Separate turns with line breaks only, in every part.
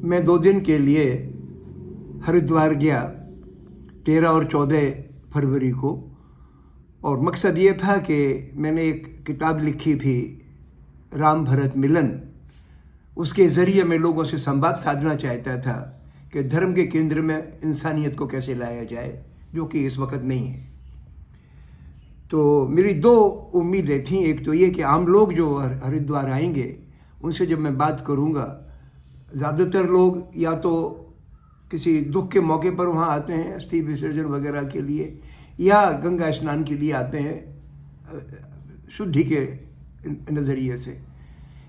मैं 2 दिन के लिए हरिद्वार गया 13 और 14 फरवरी को। और मकसद ये था कि मैंने एक किताब लिखी थी राम भरत मिलन, उसके ज़रिए मैं लोगों से संवाद साधना चाहता था कि धर्म के केंद्र में इंसानियत को कैसे लाया जाए, जो कि इस वक्त नहीं है। तो मेरी 2 उम्मीदें थीं। एक तो ये कि आम लोग जो हरिद्वार आएंगे उनसे जब मैं बात करूँगा, ज़्यादातर लोग या तो किसी दुख के मौके पर वहाँ आते हैं अस्थि विसर्जन वगैरह के लिए, या गंगा स्नान के लिए आते हैं शुद्धि के नज़रिए से।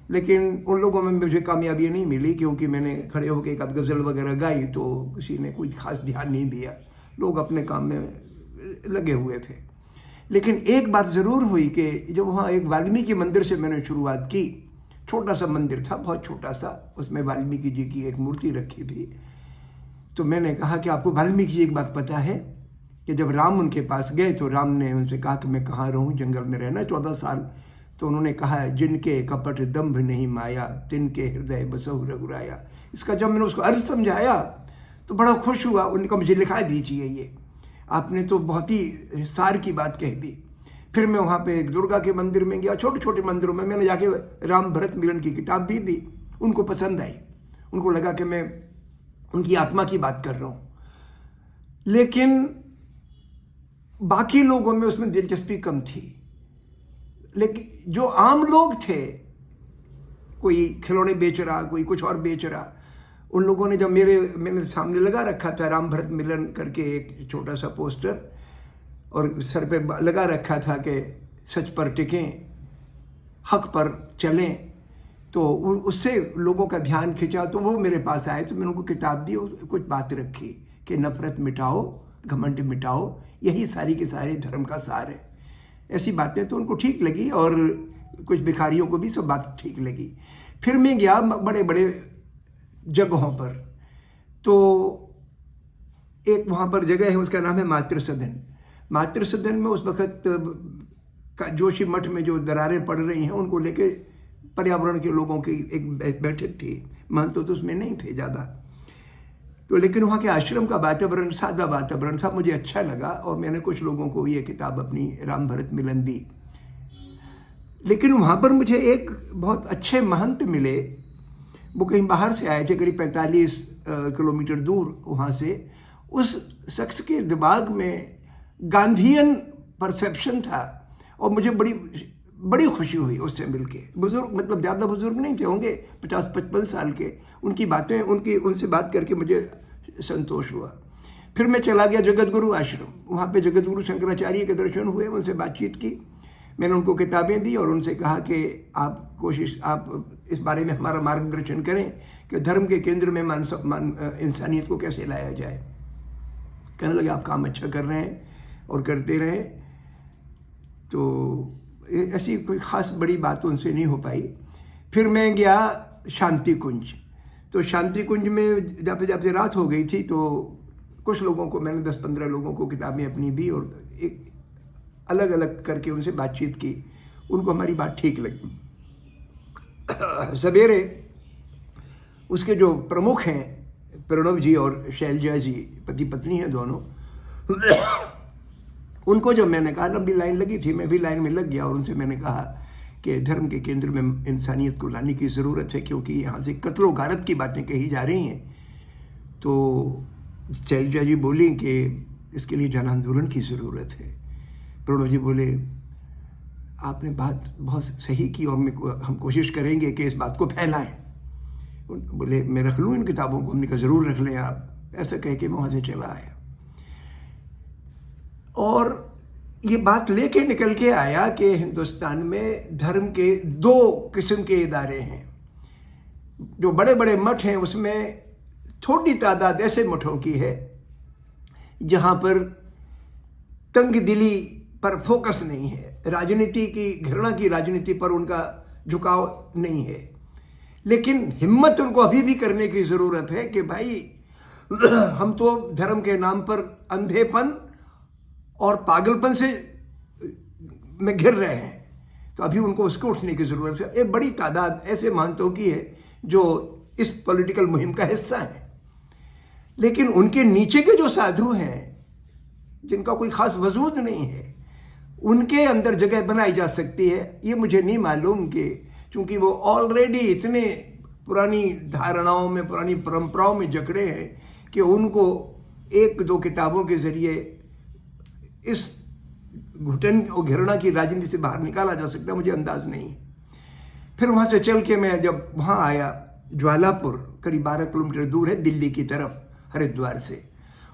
लेकिन उन लोगों में मुझे कामयाबी नहीं मिली, क्योंकि मैंने खड़े होकर एक आध गज़ल वगैरह गाई तो किसी ने कोई खास ध्यान नहीं दिया, लोग अपने काम में लगे हुए थे। लेकिन एक बात ज़रूर हुई कि जब वहाँ एक वाल्मीकि मंदिर से मैंने शुरुआत की, छोटा सा मंदिर था, बहुत छोटा सा, उसमें वाल्मीकि जी की एक मूर्ति रखी थी। तो मैंने कहा कि आपको वाल्मीकि जी एक बात पता है कि जब राम उनके पास गए तो राम ने उनसे कहा कि मैं कहाँ रहूँ, जंगल में रहना 14 साल। तो उन्होंने कहा, जिनके कपट दंभ नहीं माया, तिनके हृदय बसहु रघुराया। इसका जब मैंने उसको अर्थ समझाया तो बड़ा खुश हुआ। उनका मुझे लिखा दीजिए, ये आपने तो बहुत ही सार की बात कह दी। फिर मैं वहाँ पे एक दुर्गा के मंदिर में गया, छोटे छोटे मंदिरों में मैंने जाके राम भरत मिलन की किताब भी दी। उनको पसंद आई, उनको लगा कि मैं उनकी आत्मा की बात कर रहा हूँ। लेकिन बाकी लोगों में उसमें दिलचस्पी कम थी। लेकिन जो आम लोग थे, कोई खिलौने बेच रहा, कोई कुछ और बेच रहा, उन लोगों ने जब मेरे सामने लगा रखा था राम भरत मिलन करके एक छोटा सा पोस्टर, और सर पे लगा रखा था कि सच पर टिकें, हक पर चलें, तो उससे लोगों का ध्यान खिंचा। तो वो मेरे पास आए तो मैंने उनको किताब दी, कुछ बात रखी कि नफ़रत मिटाओ, घमंड मिटाओ, यही सारी के सारे धर्म का सार है। ऐसी बातें तो उनको ठीक लगी, और कुछ भिखारियों को भी सब बात ठीक लगी। फिर मैं गया बड़े बड़े जगहों पर, तो एक वहाँ पर जगह है, उसका नाम है मातृ सदन। मातृ सदन में उस वक़्त जोशी मठ में जो दरारें पड़ रही हैं उनको लेके पर्यावरण के लोगों की एक बैठक थी। महंत तो उसमें नहीं थे ज़्यादा, तो लेकिन वहाँ के आश्रम का वातावरण, सादा वातावरण था, मुझे अच्छा लगा। और मैंने कुछ लोगों को ये किताब अपनी राम भरत मिलन दी। लेकिन वहाँ पर मुझे एक बहुत अच्छे महंत मिले, वो कहीं बाहर से आए थे, करीब 45 किलोमीटर दूर वहाँ से। उस शख्स के दिमाग में गांधीयन परसेप्शन था, और मुझे बड़ी खुशी हुई उससे मिलके। बुजुर्ग, मतलब ज़्यादा बुजुर्ग नहीं थे, होंगे 50-55 साल के। उनकी बातें, उनसे बात करके मुझे संतोष हुआ। फिर मैं चला गया जगत गुरु आश्रम। वहाँ पे जगत गुरु शंकराचार्य के दर्शन हुए, उनसे बातचीत की। मैंने उनको किताबें दी और उनसे कहा कि आप इस बारे में हमारा मार्गदर्शन करें कि धर्म के केंद्र में इंसानियत को कैसे लाया जाए। कहने लगे, आप काम अच्छा कर रहे हैं और करते रहे। तो ऐसी कोई ख़ास बड़ी बात उनसे नहीं हो पाई। फिर मैं गया शांति कुंज। तो शांति कुंज में जाते जाते रात हो गई थी, तो कुछ लोगों को मैंने 10-15 लोगों को किताबें अपनी दी और एक अलग अलग करके उनसे बातचीत की। उनको हमारी बात ठीक लगी। सवेरे उसके जो प्रमुख हैं, प्रणव जी और शैलजा जी, पति पत्नी हैं दोनों, उनको जब मैंने कहा, लंबी लाइन लगी थी, मैं भी लाइन में लग गया और उनसे मैंने कहा कि धर्म के केंद्र में इंसानियत को लाने की ज़रूरत है, क्योंकि यहाँ से कत्लो गारत की बातें कही जा रही हैं। तो शैलजा जी बोली कि इसके लिए जन आंदोलन की ज़रूरत है। प्रणव जी बोले, आपने बात बहुत सही की और हम कोशिश करेंगे कि इस बात को फैलाएं। बोले, मैं रख लूँ इन किताबों को? हमने कहा, ज़रूर रख लें आप। ऐसा कह के मैं वहाँ से चला आया और ये बात लेके निकल के आया कि हिंदुस्तान में धर्म के 2 किस्म के इदारे हैं। जो बड़े बड़े मठ हैं उसमें थोड़ी तादाद ऐसे मठों की है जहाँ पर तंग दिली पर फोकस नहीं है, राजनीति की, घृणा की राजनीति पर उनका झुकाव नहीं है। लेकिन हिम्मत उनको अभी भी करने की ज़रूरत है कि भाई हम तो धर्म के नाम पर अंधेपन और पागलपन से में घिर रहे हैं, तो अभी उनको उसको उठने की ज़रूरत है। एक बड़ी तादाद ऐसे महंतों की है जो इस पॉलिटिकल मुहिम का हिस्सा हैं। लेकिन उनके नीचे के जो साधु हैं, जिनका कोई ख़ास वजूद नहीं है, उनके अंदर जगह बनाई जा सकती है, ये मुझे नहीं मालूम कि चूँकि वो ऑलरेडी इतने पुरानी धारणाओं में, पुरानी परंपराओं में जकड़े हैं कि उनको एक दो किताबों के ज़रिए इस घुटन और घृणा की राजनीति से बाहर निकाला जा सकता है, मुझे अंदाज़ नहीं है। फिर वहाँ से चल के मैं जब वहाँ आया, ज्वालापुर करीब 12 किलोमीटर दूर है दिल्ली की तरफ, हरिद्वार से,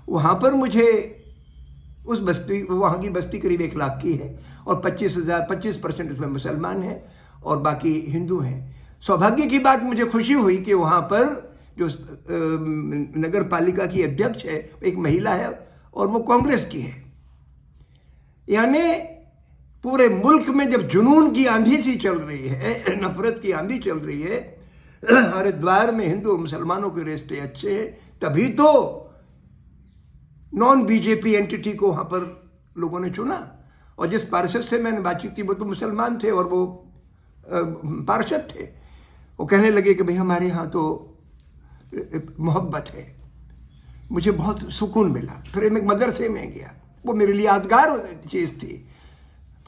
वहाँ पर मुझे उस बस्ती, वहाँ की बस्ती करीब 1 लाख की है और 25% उसमें मुसलमान हैं और बाकी हिंदू हैं। सौभाग्य की बात मुझे खुशी हुई कि वहाँ पर जो नगर पालिका की अध्यक्ष है एक महिला है और वो कांग्रेस की है। यानी पूरे मुल्क में जब जुनून की आंधी सी चल रही है, नफरत की आंधी चल रही है, हरिद्वार में हिंदू और मुसलमानों के रिश्ते अच्छे हैं, तभी तो नॉन बीजेपी एंटिटी को वहाँ पर लोगों ने चुना। और जिस पार्षद से मैंने बातचीत की वो तो मुसलमान थे और वो पार्षद थे। वो कहने लगे कि भाई हमारे यहाँ तो मोहब्बत है। मुझे बहुत सुकून मिला। फिर एक मदरसे में गया, वो मेरे लिए यादगार चीज़ थी।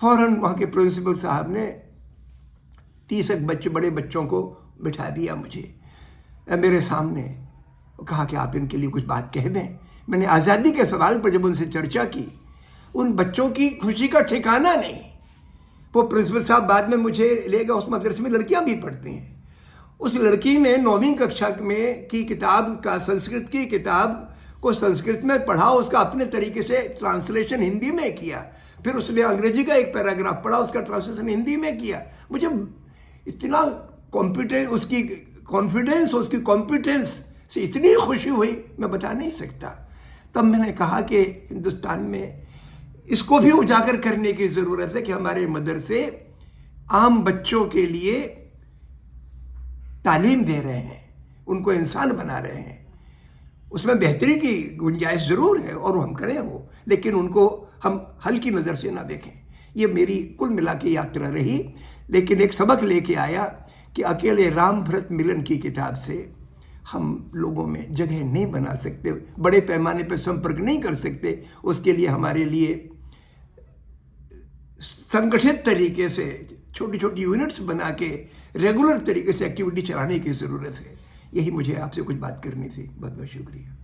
फ़ौरन वहाँ के प्रिंसिपल साहब ने 30 बच्चे, बड़े बच्चों को बिठा दिया मुझे मेरे सामने, कहा कि आप इनके लिए कुछ बात कह दें। मैंने आज़ादी के सवाल पर जब उनसे चर्चा की, उन बच्चों की खुशी का ठिकाना नहीं। वो प्रिंसिपल साहब बाद में मुझे ले गए, उस मदरसे में लड़कियां भी पढ़ती हैं। उस लड़की ने 9वीं कक्षा में की किताब का, संस्कृत की किताब को संस्कृत में पढ़ा, उसका अपने तरीके से ट्रांसलेशन हिंदी में किया। फिर उसने अंग्रेजी का एक पैराग्राफ पढ़ा, उसका ट्रांसलेशन हिंदी में किया। मुझे इतना उसकी कॉन्फिडेंस, उसकी कॉम्पिटेंस से इतनी खुशी हुई, मैं बता नहीं सकता। तब मैंने कहा कि हिंदुस्तान में इसको भी उजागर करने की ज़रूरत है कि हमारे मदरसे आम बच्चों के लिए तालीम दे रहे हैं, उनको इंसान बना रहे हैं। उसमें बेहतरी की गुंजाइश ज़रूर है और हम करें वो, लेकिन उनको हम हल्की नज़र से ना देखें। ये मेरी कुल मिला के यात्रा रही। लेकिन एक सबक लेके आया कि अकेले राम भरत मिलन की किताब से हम लोगों में जगह नहीं बना सकते, बड़े पैमाने पर संपर्क नहीं कर सकते। उसके लिए हमारे लिए संगठित तरीके से छोटी छोटी यूनिट्स बना के रेगुलर तरीके से एक्टिविटी चलाने की ज़रूरत है। यही मुझे आपसे कुछ बात करनी थी। बहुत बहुत शुक्रिया।